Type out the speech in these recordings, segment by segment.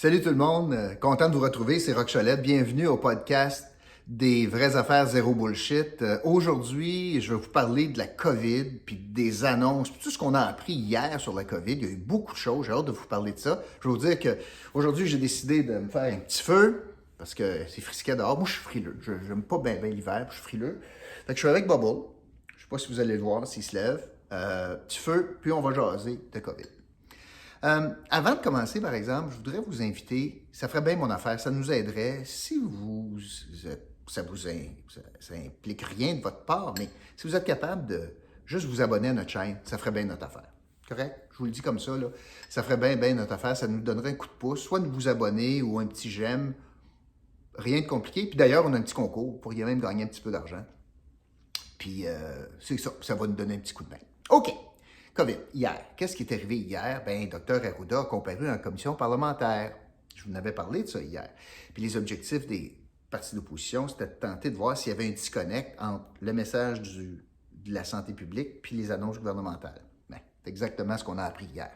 Salut tout le monde, content de vous retrouver, c'est Roch Cholette. Bienvenue au podcast des vraies affaires zéro bullshit. Aujourd'hui, je vais vous parler de la COVID, puis des annonces, puis tout ce qu'on a appris hier sur la COVID. Il y a eu beaucoup de choses, j'ai hâte de vous parler de ça. Je vais vous dire qu'aujourd'hui, j'ai décidé de me faire un petit feu, parce que c'est frisquet dehors. Moi, je suis frileux, je n'aime pas bien l'hiver, puis je suis frileux. Fait que je suis avec Bubble, je ne sais pas si vous allez le voir, s'il se lève. Petit feu, puis on va jaser de COVID. Avant de commencer, par exemple, je voudrais vous inviter, ça ferait bien mon affaire, ça nous aiderait, si ça implique rien de votre part, mais si vous êtes capable de juste vous abonner à notre chaîne, ça ferait bien notre affaire. Correct? Je vous le dis comme ça, là. Ça ferait bien notre affaire, ça nous donnerait un coup de pouce, soit de vous abonner ou un petit j'aime, rien de compliqué. Puis d'ailleurs, on a un petit concours, vous pourriez même gagner un petit peu d'argent. Puis c'est ça, ça va nous donner un petit coup de main. OK. COVID, hier. Qu'est-ce qui est arrivé hier? Bien, Dr Arruda a comparu en commission parlementaire. Je vous en avais parlé de ça hier. Puis les objectifs des partis d'opposition, c'était de tenter de voir s'il y avait un disconnect entre le message de la santé publique puis les annonces gouvernementales. Bien, c'est exactement ce qu'on a appris hier.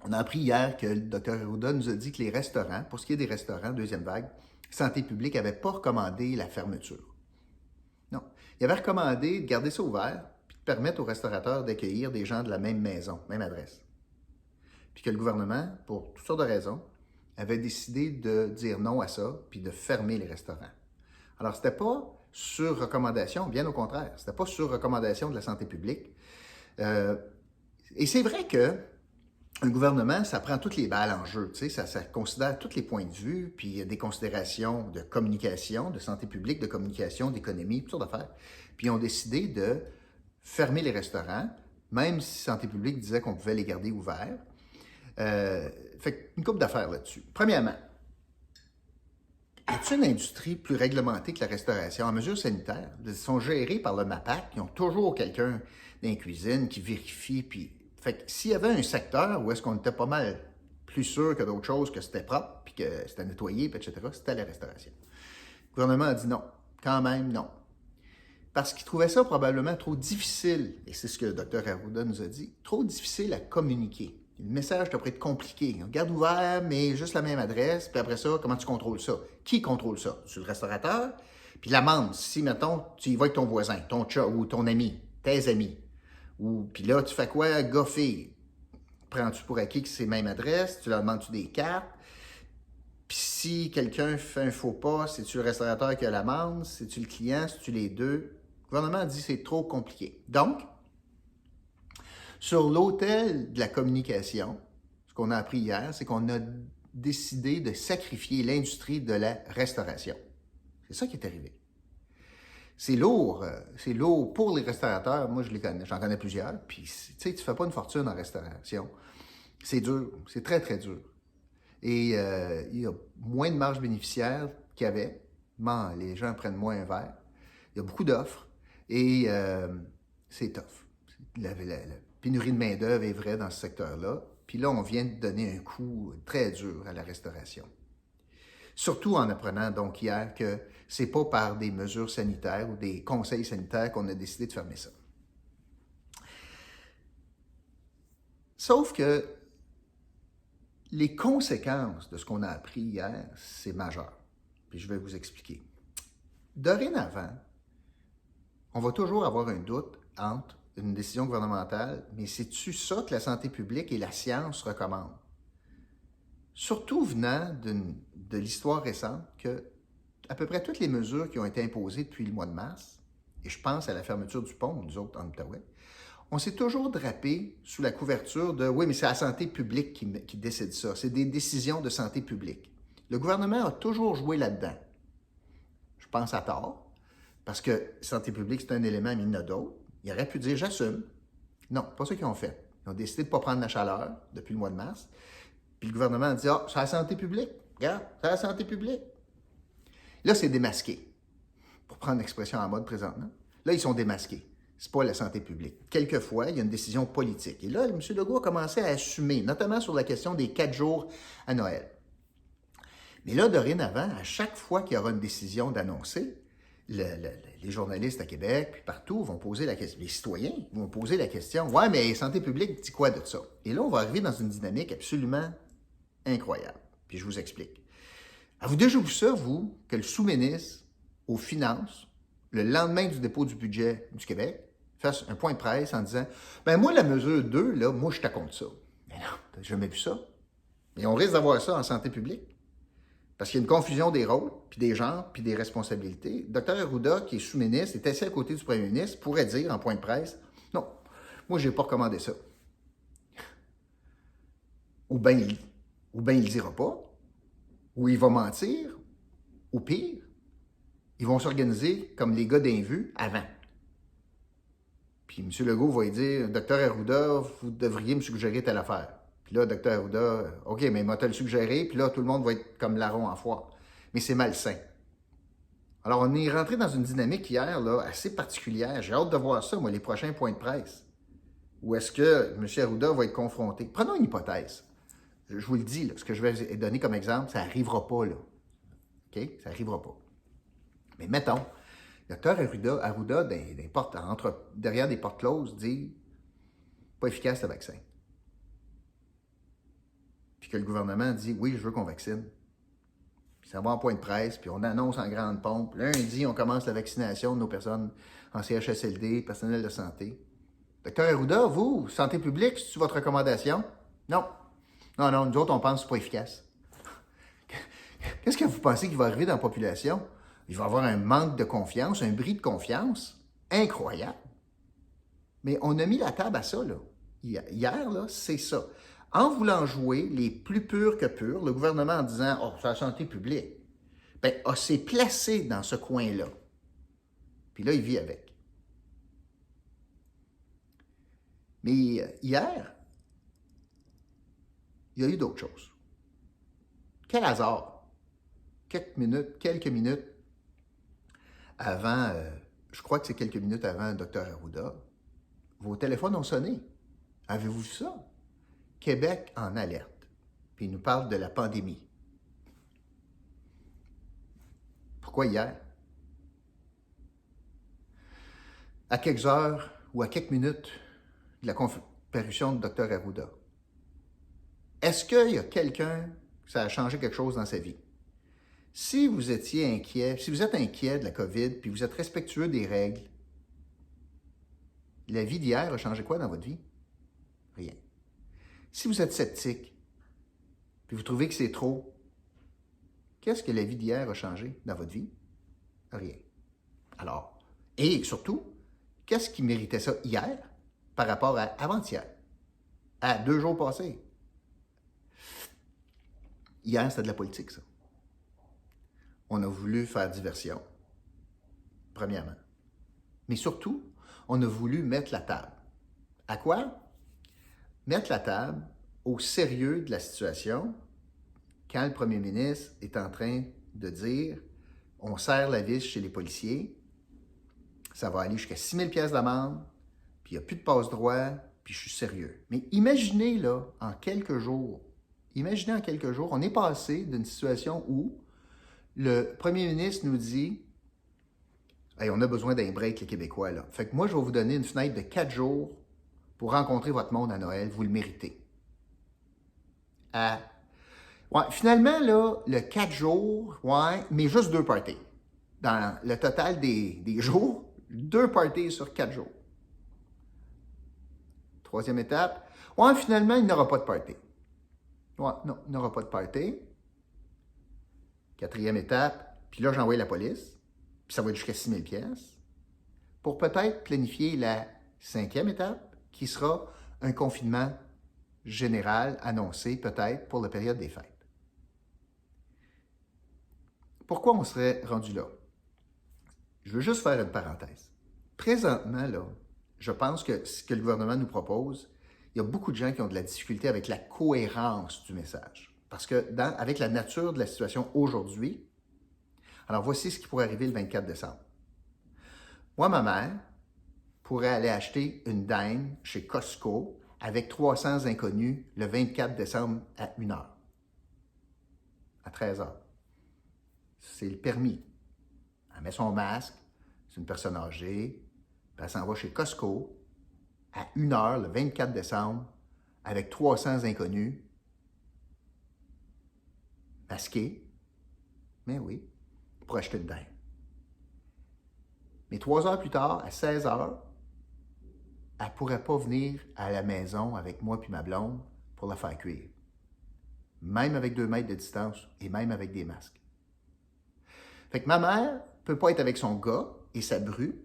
On a appris hier que le Dr Arruda nous a dit que les restaurants, pour ce qui est des restaurants, deuxième vague, santé publique n'avait pas recommandé la fermeture. Non. Il avait recommandé de garder ça ouvert puis de permettre aux restaurateurs d'accueillir des gens de la même maison, même adresse. Puis que le gouvernement, pour toutes sortes de raisons, avait décidé de dire non à ça puis de fermer les restaurants. Alors, c'était pas sur recommandation, bien au contraire. C'était pas sur recommandation de la santé publique. Et c'est vrai que un gouvernement, ça prend toutes les balles en jeu, tu sais, ça considère tous les points de vue, puis il y a des considérations de communication, de santé publique, de communication, d'économie, toutes sortes d'affaires. Puis ils ont décidé de fermer les restaurants, même si Santé publique disait qu'on pouvait les garder ouverts. Fait une couple d'affaires là-dessus. Premièrement, y a-t-il une industrie plus réglementée que la restauration en mesures sanitaires? Ils sont gérés par le MAPAC, ils ont toujours quelqu'un dans la cuisine qui vérifie, puis fait que s'il y avait un secteur où est-ce qu'on était pas mal plus sûr que d'autres choses, que c'était propre, puis que c'était nettoyé, puis etc., c'était la restauration. Le gouvernement a dit non. Quand même, non. Parce qu'il trouvait ça probablement trop difficile, et c'est ce que le Dr Arruda nous a dit, trop difficile à communiquer. Le message devrait être compliqué. On garde ouvert, mais juste la même adresse, puis après ça, comment tu contrôles ça? Qui contrôle ça? C'est le restaurateur? Puis l'amende, si, mettons, tu y vas avec ton voisin, ton chat ou ton ami, tes amis, puis là, tu fais quoi? Goffer. Prends-tu pour acquis que c'est la même adresse? Tu leur demandes-tu des cartes? Puis si quelqu'un fait un faux pas, c'est-tu le restaurateur qui a l'amende? C'est-tu le client? C'est-tu les deux? Le gouvernement dit que c'est trop compliqué. Donc, sur l'autel de la communication, ce qu'on a appris hier, c'est qu'on a décidé de sacrifier l'industrie de la restauration. C'est ça qui est arrivé. C'est lourd pour les restaurateurs. Moi, je les connais, j'en connais plusieurs. Puis, tu sais, tu fais pas une fortune en restauration. C'est dur, c'est très, très dur. Et il y a moins de marge bénéficiaire qu'il y avait. Bon, les gens prennent moins un verre. Il y a beaucoup d'offres et c'est tough. La pénurie de main-d'œuvre est vraie dans ce secteur-là. Puis là, on vient de donner un coup très dur à la restauration. Surtout en apprenant donc hier que c'est pas par des mesures sanitaires ou des conseils sanitaires qu'on a décidé de fermer ça. Sauf que les conséquences de ce qu'on a appris hier, c'est majeur. Puis je vais vous expliquer. Dorénavant, on va toujours avoir un doute entre une décision gouvernementale, mais c'est-tu ça que la santé publique et la science recommandent? Surtout venant de l'histoire récente que à peu près toutes les mesures qui ont été imposées depuis le mois de mars, et je pense à la fermeture du pont, nous autres en Outaouais, on s'est toujours drapé sous la couverture de « oui, mais c'est la santé publique qui décide ça, c'est des décisions de santé publique ». Le gouvernement a toujours joué là-dedans. Je pense à tort, parce que santé publique, c'est un élément, mais il y en a d'autres. Il aurait pu dire « j'assume ». Non, pas ça qu'ils ont fait. Ils ont décidé de ne pas prendre la chaleur depuis le mois de mars. Puis le gouvernement a dit « ah, c'est la santé publique. Regarde, c'est la santé publique. » Là, c'est démasqué, pour prendre l'expression en mode présentement. Là, ils sont démasqués. C'est pas la santé publique. Quelquefois, il y a une décision politique. Et là, M. Legault a commencé à assumer, notamment sur la question des 4 jours à Noël. Mais là, dorénavant, à chaque fois qu'il y aura une décision d'annoncer, les journalistes à Québec, puis partout, vont poser la question, les citoyens vont poser la question, « Ouais, mais santé publique dit quoi de ça? » Et là, on va arriver dans une dynamique absolument incroyable. Puis je vous explique. Avez-vous déjà vu ça, vous, que le sous-ministre aux Finances, le lendemain du dépôt du budget du Québec, fasse un point de presse en disant, « Ben moi, la mesure 2, là, moi, je t'accorde ça. » Mais non, t'as jamais vu ça. Et on risque d'avoir ça en santé publique. Parce qu'il y a une confusion des rôles, puis des genres, puis des responsabilités. Dr Arruda, qui est sous-ministre, est assis à côté du premier ministre, pourrait dire en point de presse, « Non, moi, je n'ai pas recommandé ça. » Ou bien il ne le dira pas, ou il va mentir, ou pire, ils vont s'organiser comme les gars d'invue avant. Puis M. Legault va lui dire, « Dr Arruda, vous devriez me suggérer telle affaire. » Puis là, Dr Arruda, « OK, mais moi, te le suggéré. » Puis là, tout le monde va être comme larron en foire. Mais c'est malsain. Alors, on est rentré dans une dynamique hier là, assez particulière. J'ai hâte de voir ça, moi, les prochains points de presse. Où est-ce que M. Arruda va être confronté? Prenons une hypothèse. Je vous le dis, là, ce que je vais donner comme exemple, ça n'arrivera pas, là. OK? Ça n'arrivera pas. Mais mettons, Dr Arruda derrière des portes closes, dit « Pas efficace le vaccin. » Puis que le gouvernement dit « Oui, je veux qu'on vaccine. » Puis ça va en point de presse, puis on annonce en grande pompe. Lundi, on commence la vaccination de nos personnes en CHSLD, personnel de santé. Dr Arruda, vous, santé publique, c'est-tu votre recommandation? Non. Non, nous autres, on pense que c'est pas efficace. Qu'est-ce que vous pensez qu'il va arriver dans la population? Il va y avoir un manque de confiance, un bris de confiance incroyable. Mais on a mis la table à ça, là. Hier, là, c'est ça. En voulant jouer les plus purs que purs, le gouvernement en disant « Oh, c'est la santé publique », bien, s'est placé dans ce coin-là. Puis là, il vit avec. Mais hier, il y a eu d'autres choses. Quel hasard! Quelques minutes avant, je crois que c'est quelques minutes avant Dr Arruda, vos téléphones ont sonné. Avez-vous vu ça? Québec en alerte. Puis il nous parle de la pandémie. Pourquoi hier? À quelques heures ou à quelques minutes de la comparution de Dr Arruda, est-ce qu'il y a quelqu'un que ça a changé quelque chose dans sa vie? Si vous étiez inquiet, si vous êtes inquiet de la COVID, puis vous êtes respectueux des règles, la vie d'hier a changé quoi dans votre vie? Rien. Si vous êtes sceptique, puis vous trouvez que c'est trop, qu'est-ce que la vie d'hier a changé dans votre vie? Rien. Alors, et surtout, qu'est-ce qui méritait ça hier par rapport à avant-hier, à 2 jours passés? Hier, c'était de la politique, ça. On a voulu faire diversion, premièrement. Mais surtout, on a voulu mettre la table. À quoi? Mettre la table au sérieux de la situation quand le premier ministre est en train de dire « On serre la vis chez les policiers, ça va aller jusqu'à 6 000 $ d'amende, puis il n'y a plus de passe-droit, puis je suis sérieux. » Mais imaginez, là, en quelques jours, on est passé d'une situation où le premier ministre nous dit « Hey, on a besoin d'un break, les Québécois, là. Fait que moi, je vais vous donner une fenêtre de 4 jours pour rencontrer votre monde à Noël, vous le méritez. » Ouais, finalement, là, le 4 jours, ouais, mais juste 2 parties. Dans le total des jours, 2 parties sur 4 jours. Troisième étape, ouais, finalement, il n'aura pas de party. Ouais, non, il n'aura pas de party. Quatrième étape, puis là, j'envoie la police, puis ça va être jusqu'à 6 000 $, pour peut-être planifier la 5e étape, qui sera un confinement général annoncé peut-être pour la période des fêtes. Pourquoi on serait rendu là? Je veux juste faire une parenthèse. Présentement, là, je pense que ce que le gouvernement nous propose, il y a beaucoup de gens qui ont de la difficulté avec la cohérence du message. Parce que avec la nature de la situation aujourd'hui, alors voici ce qui pourrait arriver le 24 décembre. Moi, ma mère pourrait aller acheter une dinde chez Costco avec 300 inconnus le 24 décembre à 1h, à 13h. C'est le permis. Elle met son masque, c'est une personne âgée, puis elle s'en va chez Costco à 1 heure, le 24 décembre, avec 300 inconnus, masqués, mais oui, pour acheter une dinde. Mais 3 heures plus tard, à 16 heures, elle ne pourrait pas venir à la maison avec moi puis ma blonde pour la faire cuire. Même avec 2 mètres de distance et même avec des masques. Fait que ma mère ne peut pas être avec son gars et sa bru,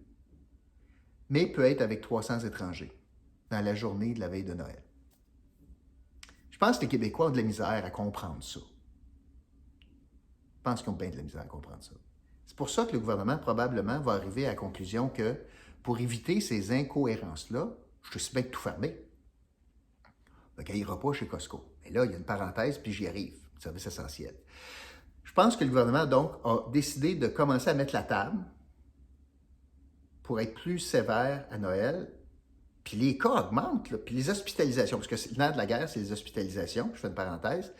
mais peut être avec 300 étrangers dans la journée de la veille de Noël. Je pense que les Québécois ont de la misère à comprendre ça. Je pense qu'ils ont bien de la misère à comprendre ça. C'est pour ça que le gouvernement, probablement, va arriver à la conclusion que pour éviter ces incohérences-là, je suis bien de tout fermer. Donc, elle n'ira pas chez Costco. Mais là, il y a une parenthèse, puis j'y arrive. Service essentiel. Je pense que le gouvernement, donc, a décidé de commencer à mettre la table pour être plus sévère à Noël. Puis les cas augmentent, là, puis les hospitalisations, parce que le nerf de la guerre, c'est les hospitalisations. Je fais une parenthèse.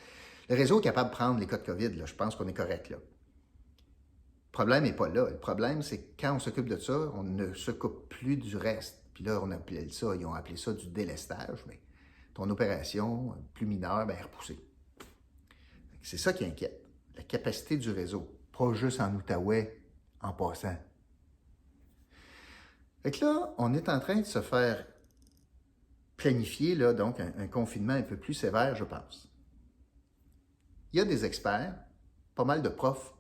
Le réseau est capable de prendre les cas de COVID, là. Je pense qu'on est correct, là. Le problème n'est pas là. Le problème, c'est que quand on s'occupe de ça, on ne s'occupe plus du reste. Puis là, on appelait ça, ils ont appelé ça du délestage, mais ton opération plus mineure, bien, repoussée. C'est ça qui inquiète. La capacité du réseau, pas juste en Outaouais, en passant. Fait que là, on est en train de se faire planifier, là, donc, un confinement un peu plus sévère, je pense. Il y a des experts, pas mal de profs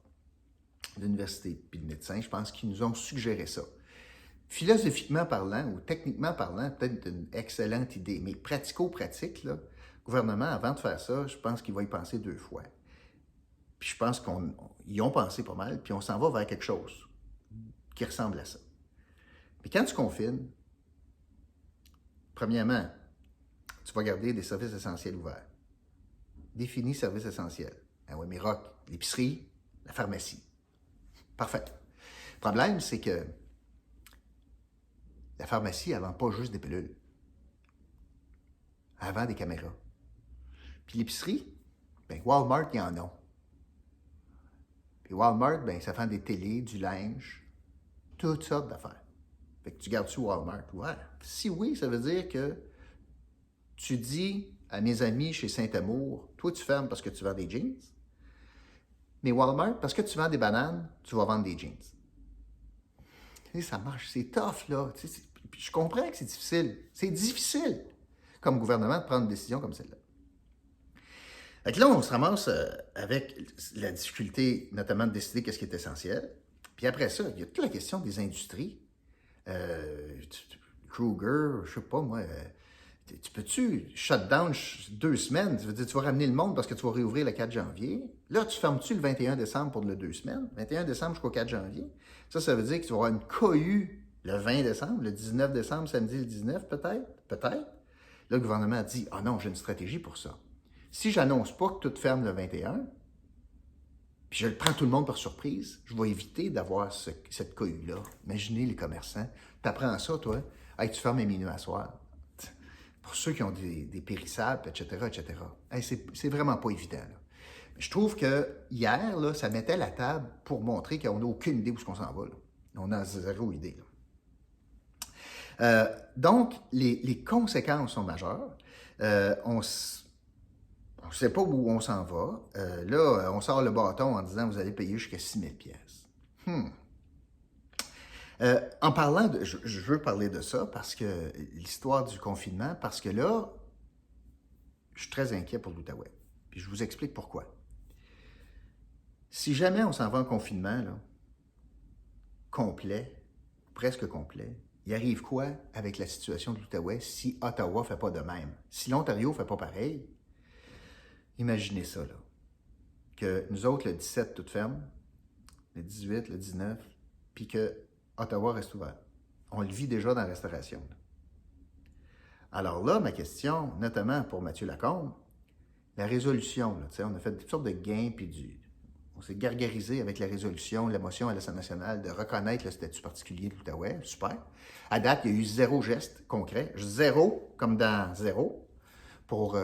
d'université puis de médecins, je pense, qui nous ont suggéré ça. Philosophiquement parlant ou techniquement parlant, peut-être une excellente idée, mais pratico-pratique, là, le gouvernement, avant de faire ça, je pense qu'il va y penser 2 fois. Puis je pense qu'ils y ont pensé pas mal, puis on s'en va vers quelque chose qui ressemble à ça. Mais quand tu confines, premièrement, tu vas garder des services essentiels ouverts. Définis services essentiels. Ah oui, mais rock, l'épicerie, la pharmacie. Parfait. Le problème, c'est que la pharmacie, elle ne vend pas juste des pilules. Elle vend des caméras. Puis l'épicerie, bien, Walmart, il y en a. Puis Walmart, bien, ça vend des télés, du linge, toutes sortes d'affaires. Fait que tu gardes-tu Walmart? Ouais. Si oui, ça veut dire que tu dis à mes amis chez Saint-Amour, toi, tu fermes parce que tu vends des jeans. Mais Walmart, parce que tu vends des bananes, tu vas vendre des jeans. Tu sais, ça marche, c'est tough, là. Tu sais, puis je comprends que c'est difficile. C'est difficile, comme gouvernement, de prendre une décision comme celle-là. Fait que là, on se ramasse avec la difficulté, notamment, de décider qu'est-ce qui est essentiel. Puis après ça, il y a toute la question des industries. Kruger, je sais pas moi, tu peux-tu shut down 2 semaines? Tu veux dire, tu vas ramener le monde parce que tu vas réouvrir le 4 janvier. Là, tu fermes-tu le 21 décembre pour le 2 semaines? 21 décembre jusqu'au 4 janvier. Ça veut dire que tu vas avoir une cohue le 20 décembre, le 19 décembre, samedi le 19 peut-être? Peut-être. Là, le gouvernement dit, ah non, j'ai une stratégie pour ça. Si j'annonce pas que tout ferme le 21, puis je prends tout le monde par surprise, je vais éviter d'avoir cette cohue-là. Imaginez les commerçants. Tu apprends ça, toi. Hey, tu fermes à minuit à soir. Pour ceux qui ont des périssables, etc., etc. Hey, c'est vraiment pas évident, là. Je trouve que hier, là, ça mettait la table pour montrer qu'on n'a aucune idée où on s'en va, là. On a 0 idée, là. Donc, les conséquences sont majeures. On ne sait pas où on s'en va. Là, on sort le bâton en disant vous allez payer jusqu'à 6 000 pièces. En parlant de... Je veux parler de ça parce que l'histoire du confinement, parce que là, je suis très inquiet pour l'Outaouais. Puis je vous explique pourquoi. Si jamais on s'en va en confinement, là, complet, presque complet, il arrive quoi avec la situation de l'Outaouais si Ottawa ne fait pas de même? Si l'Ontario ne fait pas pareil, imaginez ça, là. Que nous autres, le 17, tout ferme, le 18, le 19, puis que Ottawa reste ouvert. On le vit déjà dans la restauration, là. Alors là, ma question, notamment pour Mathieu Lacombe, la résolution, là, on a fait toutes sortes de gains, puis on s'est gargarisé avec la résolution, la motion à l'Assemblée nationale de reconnaître le statut particulier de l'Outaouais. Super. À date, il y a eu 0 geste concret. 0, comme dans 0, pour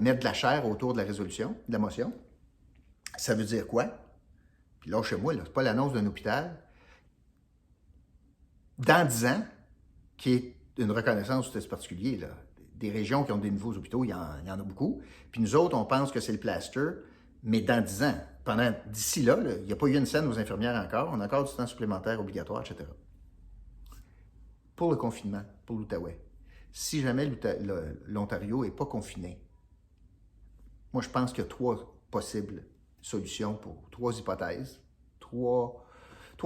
mettre de la chair autour de la résolution, de la motion. Ça veut dire quoi? Puis là, chez moi, c'est pas l'annonce d'un hôpital dans 10 ans, qui est une reconnaissance du test particulier, là. Des régions qui ont des nouveaux hôpitaux, il y en a beaucoup. Puis nous autres, on pense que c'est le plaster, mais dans 10 ans, d'ici là, il n'y a pas eu une scène aux infirmières encore, on a encore du temps supplémentaire obligatoire, etc. Pour le confinement, pour l'Outaouais, si jamais l'Ontario n'est pas confiné, moi je pense qu'il y a 3 possibles solutions pour 3 hypothèses, 3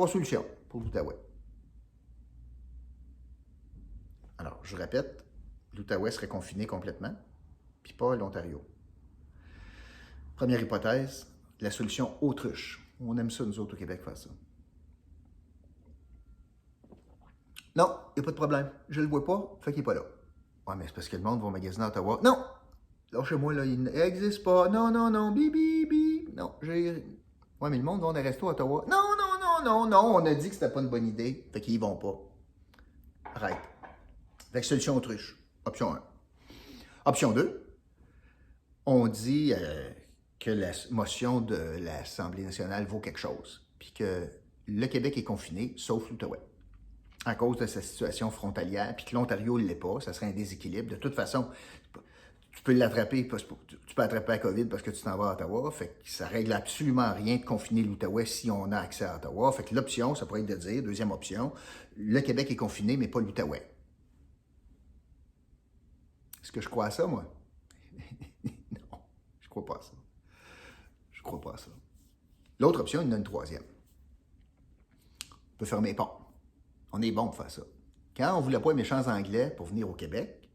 solutions pour l'Outaouais. Alors, je répète, l'Outaouais serait confiné complètement, puis pas l'Ontario. Première hypothèse, la solution autruche. On aime ça, nous autres, au Québec, faire ça. Non, il n'y a pas de problème. Je ne le vois pas, fait qu'il n'est pas là. Ouais, mais c'est parce que le monde va magasiner à Ottawa. Non! Là, chez moi, là, il n'existe pas. Non, non, non, bi. Non, j'ai... Ouais, mais le monde va dans des restos à Ottawa. Non, on a dit que c'était pas une bonne idée, fait qu'ils y vont pas. Arrête. Fait que solution autruche. Option 1. Option 2, on dit que la motion de l'Assemblée nationale vaut quelque chose, puis que le Québec est confiné, sauf l'Outaouais, à cause de sa situation frontalière, puis que l'Ontario ne l'est pas, ça serait un déséquilibre. De toute façon, tu peux l'attraper, tu peux attraper la COVID parce que tu t'en vas à Ottawa, fait que ça règle absolument rien de confiner l'Outaouais si on a accès à Ottawa. Fait que l'option, ça pourrait être de dire, deuxième option, le Québec est confiné, mais pas l'Outaouais. Est-ce que je crois à ça, moi? Non, je crois pas à ça. Je crois pas à ça. L'autre option, il y en a une troisième. On peut fermer les ponts. On est bon pour faire ça. Quand on ne voulait pas les méchants Anglais pour venir au Québec,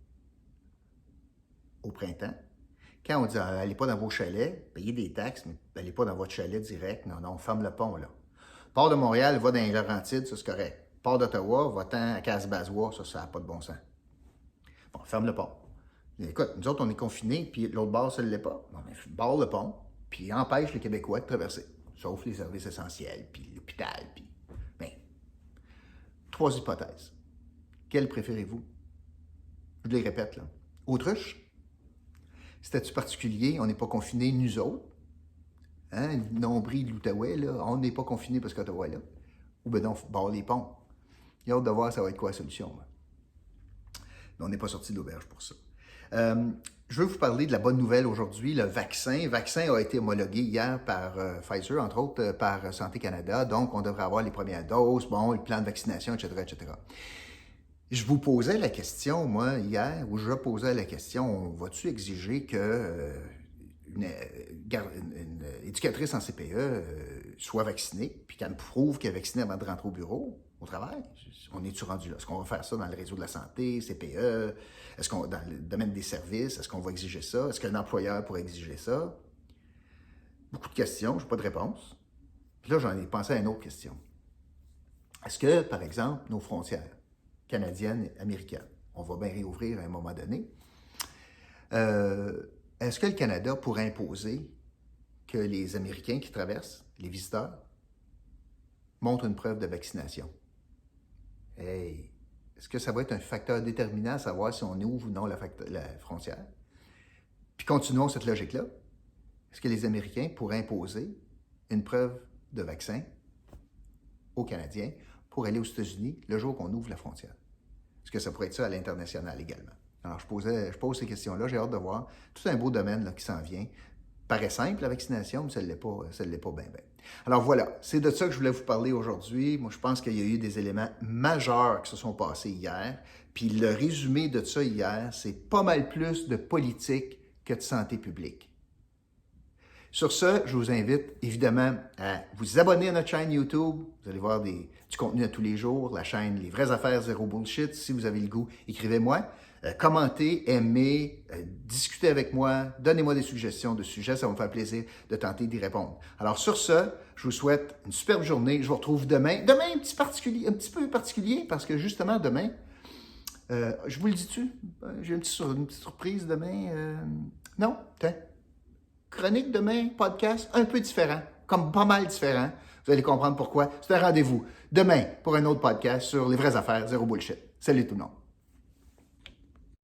au printemps, quand on dit allez pas dans vos chalets, payez des taxes, mais allez pas dans votre chalet direct, non, on ferme le pont, là. Port de Montréal, va dans les Laurentides, ça c'est correct. Port d'Ottawa, va-t'en à Casbasois, ça n'a pas de bon sens. Bon, ferme le pont. Écoute, nous autres, on est confinés, puis l'autre bord, ça ne l'est pas. Bon, mais barre le pont, puis empêche les Québécois de traverser. Sauf les services essentiels, puis l'hôpital, puis... Mais, 3 hypothèses. Quelle préférez-vous? Je les répète, là. Autruche? Statut particulier, on n'est pas confinés, nous autres. Hein? Nombril de l'Outaouais, là, on n'est pas confinés parce qu'Ottawa est là. Ou ben non, barre les ponts. Il y a hâte de voir ça va être quoi la solution. Là. Mais on n'est pas sorti de l'auberge pour ça. Je veux vous parler de la bonne nouvelle aujourd'hui, le vaccin. Le vaccin a été homologué hier par Pfizer, entre autres par Santé Canada. Donc, on devrait avoir les premières doses, bon, le plan de vaccination, etc. Je vous posais la question, moi, hier, où je posais la question, vas-tu exiger que une éducatrice en CPE soit vaccinée, puis qu'elle me prouve qu'elle est vaccinée avant de rentrer au bureau, au travail? On est-tu rendu là? Est-ce qu'on va faire ça dans le réseau de la santé, CPE? Est-ce qu'on dans le domaine des services? Est-ce qu'on va exiger ça? Est-ce qu'un employeur pourrait exiger ça? Beaucoup de questions, je n'ai pas de réponse. Puis là, j'en ai pensé à une autre question. Est-ce que, par exemple, nos frontières canadiennes et américaines, on va bien réouvrir à un moment donné, est-ce que le Canada pourrait imposer que les Américains qui traversent, les visiteurs, montrent une preuve de vaccination? Hey, est-ce que ça va être un facteur déterminant à savoir si on ouvre ou non la frontière? Puis continuons cette logique-là. Est-ce que les Américains pourraient imposer une preuve de vaccin aux Canadiens pour aller aux États-Unis le jour qu'on ouvre la frontière? Est-ce que ça pourrait être ça à l'international également? Alors, je pose ces questions-là, j'ai hâte de voir. Tout un beau domaine là, qui s'en vient. Paraît simple, la vaccination, mais ça ne l'est pas bien. Alors voilà, c'est de ça que je voulais vous parler aujourd'hui. Moi, je pense qu'il y a eu des éléments majeurs qui se sont passés hier. Puis le résumé de ça hier, c'est pas mal plus de politique que de santé publique. Sur ce, je vous invite évidemment à vous abonner à notre chaîne YouTube. Vous allez voir du contenu à tous les jours, la chaîne Les Vraies Affaires Zéro Bullshit. Si vous avez le goût, écrivez-moi. Commentez, aimez, discutez avec moi, donnez-moi des suggestions de sujets, ça va me faire plaisir de tenter d'y répondre. Alors sur ce, je vous souhaite une superbe journée. Je vous retrouve demain. Demain, un petit peu particulier, parce que justement demain, je vous le dis-tu, j'ai une petite surprise demain. Non, tiens. Chronique demain, podcast, un peu différent, comme pas mal différent. Vous allez comprendre pourquoi. C'est un rendez-vous demain pour un autre podcast sur Les Vraies Affaires Zéro Bullshit. Salut tout le monde.